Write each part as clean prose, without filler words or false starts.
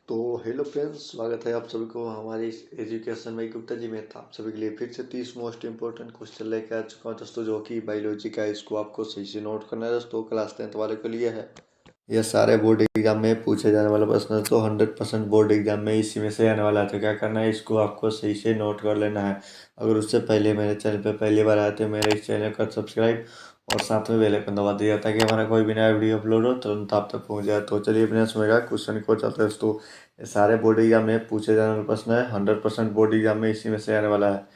तो hello friends, स्वागत है आप सभी को हमारे इस एजुकेशन में गुप्ता जी में। आप सभी के लिए फिर से 30 मोस्ट इंपॉर्टेंट क्वेश्चन लेकर आ चुका हूँ दोस्तों, जो कि बायोलॉजी का है। इसको आपको सही से नोट करना है दोस्तों, क्लास 10th वाले के लिए है। ये सारे बोर्ड एग्जाम में पूछे जाने वाला प्रश्न है, तो 100% बोर्ड एग्जाम में इसी में से आने वाला है। तो क्या करना है, इसको आपको सही से नोट कर लेना है। अगर उससे पहले मेरे चैनल पे पहली बार आए तो मेरे इस चैनल को सब्सक्राइब और साथ में बेल आइकन दबा दिया, ताकि हमारा कोई भी नया वीडियो अपलोड हो तुरंत आप तक पहुंच जाए। तो चलिए बिना समय का क्वेश्चन को चलते हैं दोस्तों। ये सारे बोर्ड एग्जाम में पूछे जाने वाले प्रश्न है, 100% बोर्ड एग्जाम में इसी में से आने वाला है।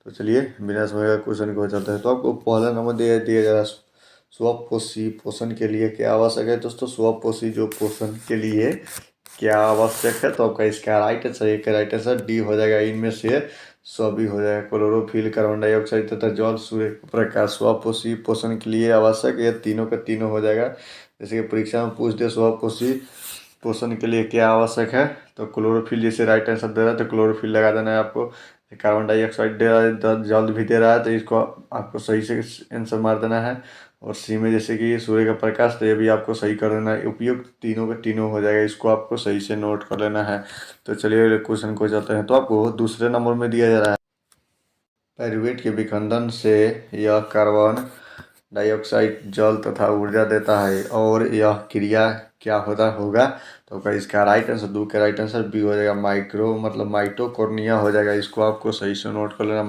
तो चलिए बिना समय का क्वेश्चन को चलते हैं। तो आपको पहला नंबर दिया जा रहा है, स्वपोषी पोषण के लिए क्या आवश्यक है दोस्तों। स्वपोषी जो पोषण के लिए क्या आवश्यक है, तो आपका इसका राइट आंसर, एक राइट आंसर डी हो जाएगा। इनमें से सभी हो जाएगा। क्लोरोफिल, कार्बन डाइऑक्साइड तथा जल, सूर्य प्रकाश। स्वपोषी पोषण के लिए आवश्यक, ये तीनों का तीनों हो जाएगा। जैसे कि परीक्षा में पूछ दे स्वपोषी पोषण के लिए क्या आवश्यक है, तो क्लोरोफिल जैसे राइट आंसर दे रहा है तो क्लोरोफिल लगा देना है आपको। कार्बन डाइऑक्साइड दे रहा है, जल भी दे रहा है, तो इसको आपको सही से आंसर मार देना है। और सी में जैसे कि सूर्य का प्रकाश, तो ये भी आपको सही कर देना है। उपयुक्त तीनों के तीनों हो जाएगा, इसको आपको सही से नोट कर लेना है। तो चलिए क्वेश्चन को जाते हैं। तो आपको दूसरे नंबर में दिया जा रहा है, पायरुवेट के विखंडन से यह कार्बन डाइऑक्साइड, जल तथा ऊर्जा देता है, और यह क्रिया क्या होता होगा, तो क्या इसका राइट आंसर, दो का राइट आंसर बी हो जाएगा। माइक्रो मतलब माइटोकॉन्ड्रिया हो जाएगा, इसको आपको सही से नोट कर लेना।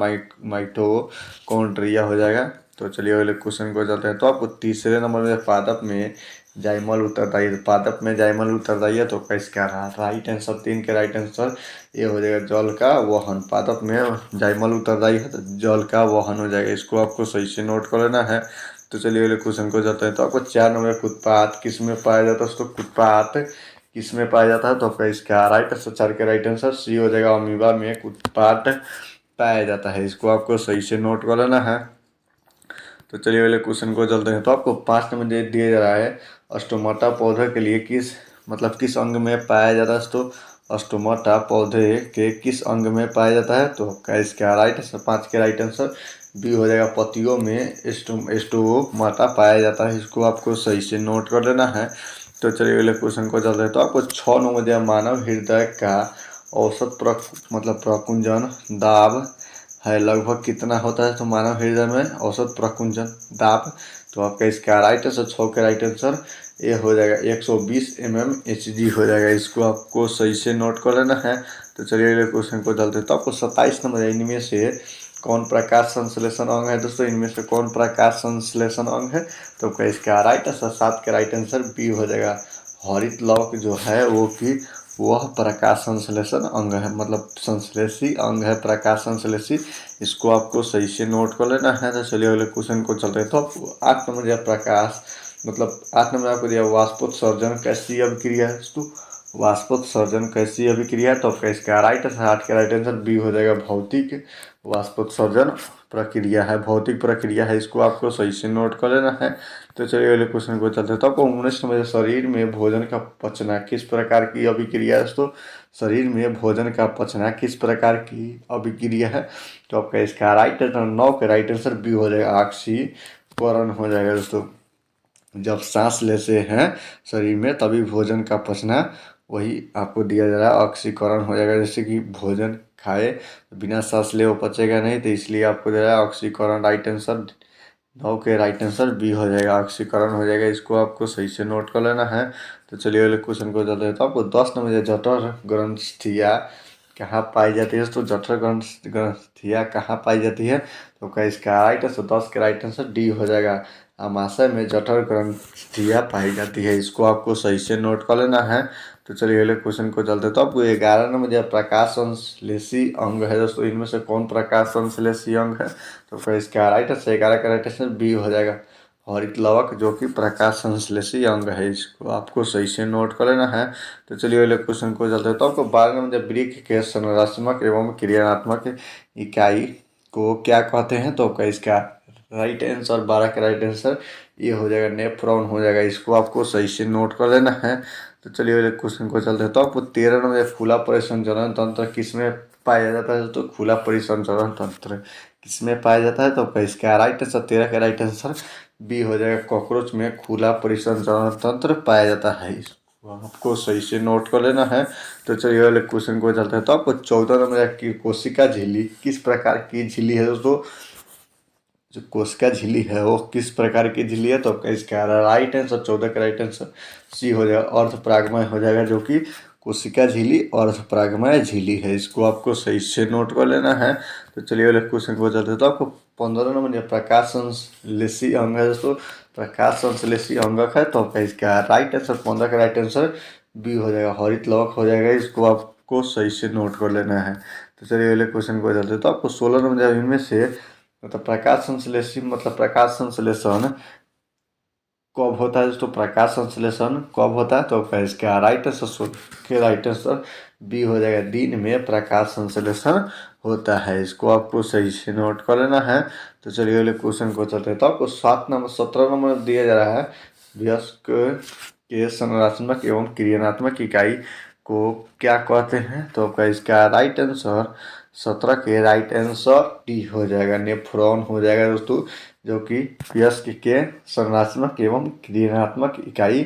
माइटोकॉन्ड्रिया हो जाएगा। तो चलिए अगले क्वेश्चन को चलते हैं। तो आपको तीसरे नंबर में पादप में जाइमल उत्तरदायी, पादप में जाइमल उत्तरदायी है, तो क्या इसका राइट आंसर, तीन के राइट आंसर ये हो जाएगा, जल का वहन। पादप में जाइमल उत्तरदायी है तो जल का वहन हो जाएगा, इसको आपको सही से नोट कर लेना है। तो चलिए अगले क्वेश्चन को जाते हैं। तो आपको 4 नंबर उत्पाद किस में पाया जाता है दोस्तों। उत्पाद किस में पाया जाता है, तो आपका इसका राइट आंसर, 4 के राइट आंसर सी हो जाएगा। अमीबा में उत्पाद पाया जाता है, इसको आपको सही से नोट कर लेना है। तो चलिए अगले क्वेश्चन को चलते हैं। तो आपको 5 नंबर दिया जा रहा है, स्टोमाटा पौधे के लिए किस अंग में पाया जाता है दोस्तों। स्टोमाटा पौधे के किस अंग में पाया जाता है, तो क्या इसका राइट आंसर, 5 के राइट आंसर बी हो जाएगा। पत्तियों में स्टोमाटा पाया जाता है, इसको आपको सही से नोट कर लेना है। तो चलिए अगले क्वेश्चन को चलते हैं। तो आपको 6 नंबर दिया, मानव हृदय का औसत प्रकुंजन दाब है लगभग कितना होता है, तो मानव हृदय में औसत प्रकुंजन दाब, तो आपका इसका राइट आंसर, 6 के राइट आंसर ये हो जाएगा 120 mmHg हो जाएगा, इसको आपको सही से नोट कर लेना है। तो चलिए अगले क्वेश्चन को चलते हैं। तो आपको 27 नंबर है, इनमें से कौन प्रकाश संश्लेषण अंग है दोस्तों। इनमें से कौन प्रकाश संश्लेषण अंग है, तो आपका इसका राइट आंसर, 7 के राइट आंसर बी हो जाएगा। हरित लवक जो है वो कि वह प्रकाश संश्लेषण अंग है, मतलब संश्लेषी अंग है, प्रकाश संश्लेषी, इसको आपको सही से नोट कर लेना है। तो चलिए अगले क्वेश्चन को चलते हैं। तो 8 नंबर दिया, प्रकाश मतलब 8 नंबर आपको दिया, वाष्पोत्सर्जन कैसी अभिक्रिया है दोस्तों। वाष्पोत्सर्जन कैसी अभिक्रिया है, तो आपका इसका राइट आंसर, 8 के राइट आंसर बी हो जाएगा। भौतिक वाष्पोत्सर्जन प्रक्रिया है, भौतिक प्रक्रिया है, इसको आपको सही से नोट कर लेना है। तो चलिए अगले क्वेश्चन को चलते हैं। तो आपको 19 नंबर, शरीर में भोजन का पचना किस प्रकार की अभिक्रिया है दोस्तों। शरीर में भोजन का पचना किस प्रकार की अभिक्रिया है, तो आपका इसका राइट आंसर, 9 के राइट आंसर बी हो जाएगा। ऑक्सीकरण हो जाएगा दोस्तों। जब सांस लेते हैं शरीर में तभी भोजन का पचना, वही आपको दिया जा रहा है, ऑक्सीकरण हो जाएगा। जैसे कि भोजन खाए बिना सांस ले वो पचेगा नहीं, तो इसलिए आपको दे रहा है ऑक्सीकरण। राइट आंसर, 9 के राइट आंसर बी हो जाएगा, ऑक्सीकरण हो जाएगा, इसको आपको सही से नोट कर लेना है। तो चलिए अगले क्वेश्चन को चलते हैं। तो आपको 10 नंबर, जठर ग्रंथियाँ कहाँ पाई जाती है, तो जठर ग्रंथियाँ कहाँ पाई जाती है, तो क्या इसका राइट आंसर, 10 के राइट आंसर डी हो जाएगा। आमाशय में जठर ग्रंथियाँ पाई जाती है, इसको आपको सही से नोट कर लेना है। तो चलिए अगले क्वेश्चन को चलते हैं। तो आपको 11 नंबर जो प्रकाश संश्लेषी अंग है दोस्तों, इनमें से कौन प्रकाश संश्लेषी अंग है, तो फिर इसका राइट आंसर, 11 का राइट आंसर बी हो जाएगा। हरित लवक जो कि प्रकाश संश्लेषी अंग है, इसको आपको सही से नोट कर लेना है। तो चलिए अगले क्वेश्चन को चलते हैं। तो आपको 12 नंबर वृक्क के संरचनात्मक एवं क्रियात्मक इकाई को क्या कहते हैं, तो आपका इसका राइट आंसर, 12 का राइट आंसर ये हो जाएगा, नेफ्रॉन हो जाएगा, इसको आपको सही से नोट कर लेना है। तो चलिए अगले क्वेश्चन को चलते हैं। तो आपको 13 नंबर, खुला परिसंचरण तंत्र किसमें पाया जाता है, तो खुला परिसंचरण तंत्र किसमें पाया जाता है, तो आपका इसका राइट आंसर, 13 का राइट आंसर बी हो जाएगा। कॉकरोच में खुला परिसंचरण तंत्र पाया जाता है, आपको सही से नोट कर लेना है। तो चलिए अगले क्वेश्चन को चलते हैं। तो आपको 14 नंबर की कोशिका झिल्ली किस प्रकार की झिल्ली है दोस्तों? जो कोशिका झिल्ली है वो किस प्रकार की झिल्ली है? तो आपका इसका राइट आंसर 14 का राइट आंसर सी हो जाएगा, अर्धपरागमय हो जाएगा, जो कि कोशिका झिल्ली अर्धपरागमय झिल्ली है। इसको आपको सही से नोट कर लेना है। तो चलिए अगले क्वेश्चन को चलते हैं। तो आपको 15 नंबर प्रकाश संश्लेषी अंग है दोस्तों, प्रकाश संश्लेषी अंगक है। तो आपका इसका राइट आंसर 15 का राइट आंसर बी हो जाएगा, हरित लवक हो जाएगा। इसको आपको सही से नोट कर लेना है। तो चलिए अगले क्वेश्चन को चलते हैं। तो आपको 16 नंबर इनमें से मतलब प्रकाश संश्लेषी मतलब प्रकाश संश्लेषण कब होता है दोस्तों? प्रकाश संश्लेषण कब होता है? तो आपका इसका राइट आंसर के राइट आंसर बी हो जाएगा, दिन में प्रकाश संश्लेषण होता है। इसको आपको सही से नोट कर लेना है। तो चलिए अगले क्वेश्चन को चलते हैं। तो आपको 17 नंबर दिया जा रहा है, वयस्क के संरचनात्मक एवं क्रियात्मक इकाई को क्या कहते हैं? तो आपका इसका राइट आंसर 17 के राइट आंसर डी हो जाएगा, नेफ्रॉन हो जाएगा दोस्तों, जो कि वयस्क के संरचनात्मक एवं क्रियात्मक इकाई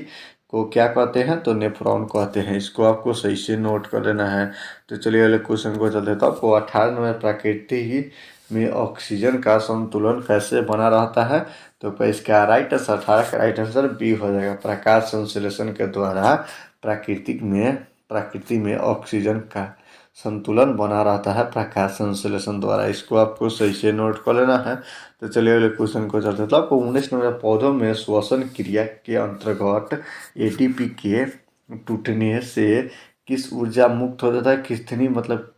को क्या कहते हैं? तो नेफ्रॉन कहते हैं। इसको आपको सही से नोट कर लेना है। तो चलिए अगले क्वेश्चन को चलते हैं। तो आपको 18 नंबर प्रकृति में ऑक्सीजन का संतुलन कैसे बना रहता है? तो इसका राइट आंसर 18 का राइट आंसर बी हो जाएगा, प्रकाश संश्लेषण के द्वारा प्रकृति में ऑक्सीजन का संतुलन बना रहता है प्रकाश संश्लेषण द्वारा। इसको आपको सही से नोट कर लेना है। तो चलिए अगले क्वेश्चन को चलते हैं। तो आपको 19 नंबर पौधों में श्वसन क्रिया के अंतर्गत एटीपी के टूटने से किस ऊर्जा मुक्त हो जाता है? कितनी मतलब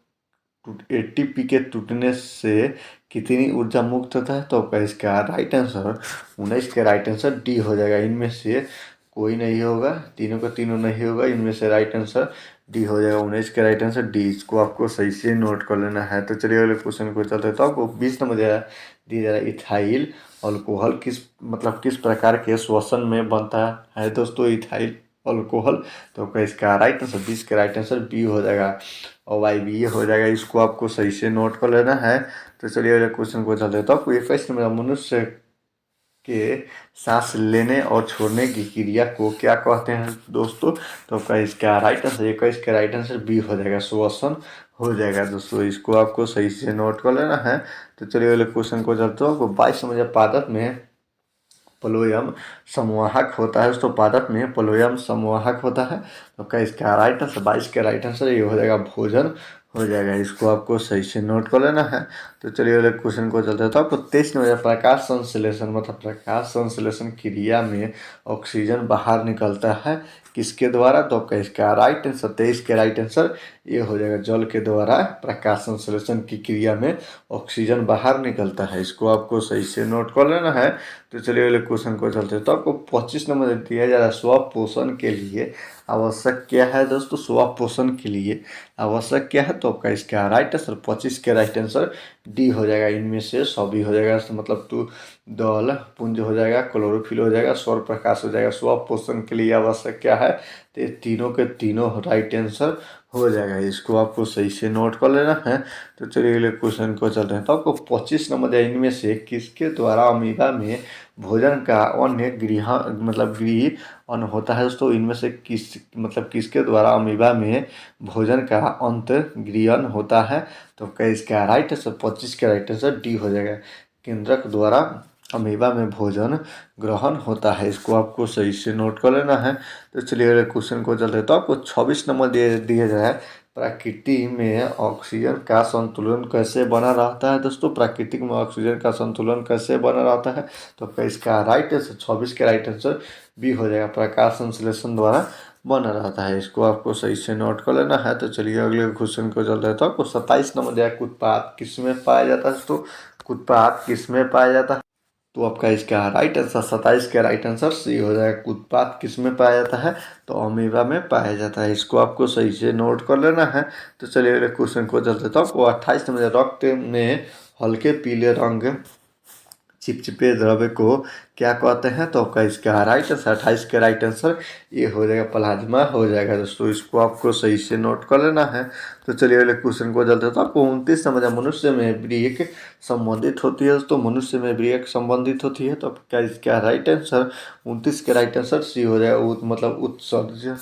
एटीपी के टूटने से कितनी ऊर्जा मुक्त होता है? तो आपका इसका राइट आंसर 19 के राइट आंसर डी हो जाएगा। इनमें से कोई नहीं होगा, तीनों का तीनों नहीं होगा, इनमें से राइट आंसर डी हो जाएगा, 19 का राइट आंसर डी। इसको आपको सही से नोट कर लेना है। तो चलिए अगले क्वेश्चन को चलते हैं। तो आपको 20 नंबर दिया जा रहा है, इथाइल अल्कोहल किस प्रकार के श्वसन में बनता है दोस्तों? Ethyl alcohol. तो आपका इसका राइट आंसर 20 का राइट आंसर बी हो जाएगा, और वाई बी हो जाएगा। इसको आपको सही से नोट कर लेना है। तो चलिए अगले क्वेश्चन को चलते हैं। तो आपको 21 नंबर मनुष्य के सांस लेने और छोड़ने की क्रिया को क्या कहते हैं दोस्तों? तो आपका इसका राइट आंसर 21 का राइट आंसर बी हो जाएगा, श्वसन हो जाएगा दोस्तों। इसको आपको सही से नोट कर लेना है। तो चलिए अगले क्वेश्चन को चलते हैं। आपको 22 नंबर पादप में प्लोयम संवाहक होता है दोस्तों, पादप में प्लोयम संवाहक होता है। तो क्या इसका राइट आंसर 22 का राइट आंसर ये हो जाएगा, भोजन हो जाएगा। इसको आपको सही से नोट कर लेना है। तो चलिए अगले क्वेश्चन को चलते हैं। तो आपको 23 नंबर प्रकाश संश्लेषण मतलब प्रकाश संश्लेषण क्रिया में ऑक्सीजन बाहर निकलता है किसके द्वारा? तो आपका इसका राइट आंसर 23 के राइट आंसर ये हो जाएगा, जल के द्वारा प्रकाश संश्लेषण की क्रिया में ऑक्सीजन बाहर निकलता है। इसको आपको सही से नोट कर लेना है। तो चलिए अगले क्वेश्चन को चलते हैं। तो आपको 25 नंबर दिया जा रहा है, स्व पोषण के लिए आवश्यक क्या है दोस्तों? स्व पोषण के लिए आवश्यक क्या है? तो आपका इसका राइट आंसर 25 के राइट आंसर डी हो जाएगा, इनमें से सभी हो जाएगा। तो मतलब तो दल पुंज हो जाएगा, क्लोरोफिल हो जाएगा, सौर प्रकाश हो जाएगा। स्व पोषण के लिए आवश्यक क्या है? तो तीनों के तीनों राइट आंसर हो जाएगा। इसको आपको सही से नोट कर लेना है। तो चलिए अगले क्वेश्चन को चलते हैं। तो आपको 25 नंबर इनमें से किसके द्वारा अमीबा में भोजन का अन्य गृह अन्न होता है दोस्तों? इनमें से किसके द्वारा अमीबा में भोजन का अंत गृहण होता है? तो क्या इसका राइट आंसर 25 का राइट आंसर डी हो जाएगा, केंद्रक द्वारा अमीबा में भोजन ग्रहण होता है। इसको आपको सही से नोट कर लेना है। तो चलिए अगले क्वेश्चन को चलते हैं। तो आपको 26 नंबर दिया जाए है, प्रकृति में ऑक्सीजन का संतुलन कैसे बना रहता है दोस्तों? प्राकृतिक में ऑक्सीजन का संतुलन कैसे बना रहता है? तो इसका राइट आंसर 26 के राइट आंसर बी हो जाएगा, प्रकाश संश्लेषण द्वारा बना रहता है। इसको आपको सही से नोट कर लेना है। तो चलिए अगले क्वेश्चन को चलते हैं। तो आपको 27 नंबर दिया, उत्पाद किसमें पाया जाता है दोस्तों? उत्पाद किसमें पाया जाता है? तो आपका इसका राइट आंसर 27 का राइट आंसर सी हो जाएगा, उत्पाद किसमें पाया जाता है? तो अमीबा में पाया जाता है। इसको आपको सही से नोट कर लेना है। तो चलिए अगले क्वेश्चन को चलते हैं। तो आपको 28 नंबर, रक्त में हल्के पीले रंग चिपचिपे द्रव्य को क्या कहते हैं? तो आपका इसका राइट आंसर 28 का राइट आंसर ये हो जाएगा, प्लाज्मा हो जाएगा दोस्तों। इसको आपको सही से नोट कर लेना है। तो चलिए अगले क्वेश्चन को चलते हैं। तो आपको 29 नंबर, मनुष्य में ब्रेक संबंधित होती है दोस्तों, मनुष्य में ब्रेक संबंधित होती है। तो क्या इसका राइट आंसर 29 का राइट आंसर सी हो जाएगा, मतलब उत्सर्जन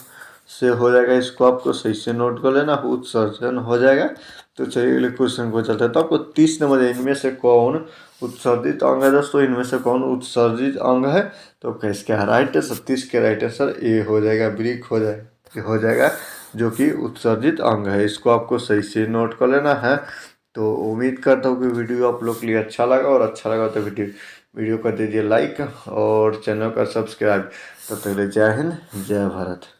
से हो जाएगा, इसको आपको सही से नोट कर लेना, उत्सर्जन हो जाएगा। तो चलिए अगले क्वेश्चन को चलते हैं। तो आपको 30 नंबर है, इनमें से कौन उत्सर्जित अंग है दोस्तों, इनमें से कौन उत्सर्जित अंग है? तो इसका राइट है 30 के राइट आंसर ए हो जाएगा, वृक्क हो जाएगा, ये हो जाएगा जो कि उत्सर्जित अंग है। इसको आपको सही से नोट कर लेना है। तो उम्मीद करता हूँ कि वीडियो आप लोग के लिए अच्छा लगा, और अच्छा लगा तो वीडियो कर दीजिए लाइक और चैनल का सब्सक्राइब। तब तक के लिए जय हिंद, जय भारत।